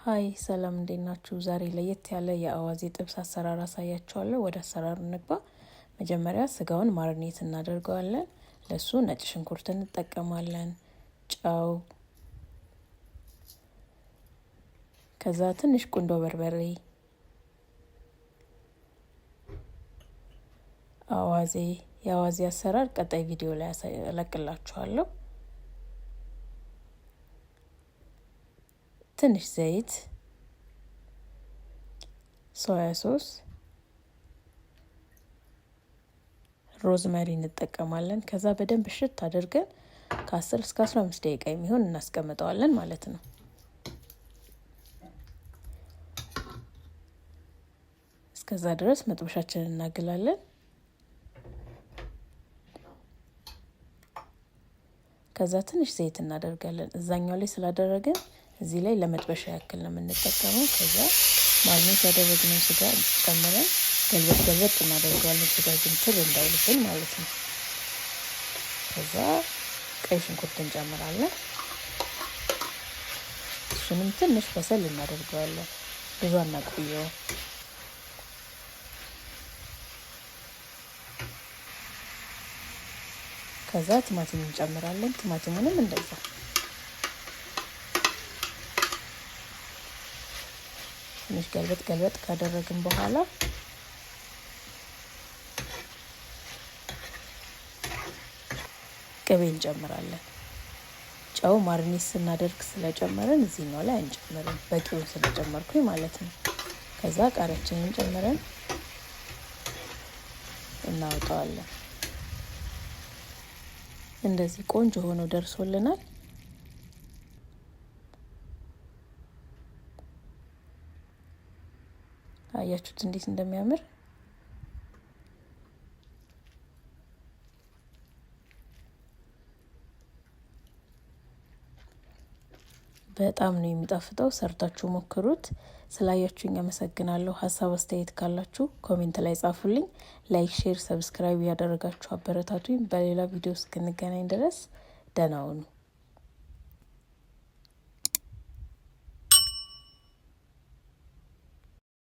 ሃይ ሰላም እንዴት ናችሁ? ዛሬ ለየት ያለ የአዋዜ ጥብስ አሰራር አሳያችኋለሁ። ወደ አሰራሩ እንግባ። መጀመሪያ ስጋውን ማርኔት እናደርገዋለን። ለሱ ነጭ ሽንኩርት እንጠቀማለን፣ ጨው፣ ከዛ ትንሽ ቁንዶ በርበሬ፣ አዋዜ። የአዋዜ አሰራር ቀጣይ ቪዲዮ ላይ እለቅላችኋለሁ። ትንሽ ዘይት፣ ሶያ ሶስ፣ ሮዝመሪ እንጠቀማለን። ከዛ በደንብ እሽት አድርገን ከ10 እስከ 15 ደቂቃ የሚሆን እናስቀምጠዋለን ማለት ነው። እስከዛ ድረስ መጥበሻችንን እናግላለን። ከዛ ትንሽ ዘይት እናደርጋለን። እዛኛው ላይ ስላደረግን እዚህ ላይ ለመጥበሻ ያክል ነው የምንጠቀመው። ከዛ ማርኔት ያደረግነው ስጋ ጨምረን ገልበጥ እናደርገዋለን። ስጋ ግን ትር እንዳይልብን ማለት ነው። ከዛ ቀይ ሽንኩርት እንጨምራለን። እሱንም ትንሽ በሰል እናደርገዋለን። ብዙ አናቆየው። ከዛ ቲማቲም እንጨምራለን። ቲማቲሙንም እንደዛ ትንሽ ገልበጥ ካደረግን በኋላ ቅቤ እንጨምራለን። ጨው ማርኔት ስናደርግ ስለጨመረን እዚህኛው ላይ አንጨምርም፣ በቂውን ስለጨመርኩኝ ማለት ነው። ከዛ ቃሪያችንን ጨምረን እናወጣዋለን። እንደዚህ ቆንጆ ሆኖ ደርሶልናል። አያችሁት እንዴት እንደሚያምር? በጣም ነው የሚጣፍጠው። ሰርታችሁ ሞክሩት። ስላያችሁኝ አመሰግናለሁ። ሀሳብ አስተያየት ካላችሁ ኮሜንት ላይ ጻፉልኝ። ላይክ፣ ሼር፣ ሰብስክራይብ ያደረጋችሁ አበረታቱኝ። በሌላ ቪዲዮ እስክንገናኝ ድረስ ደህና ሁኑ።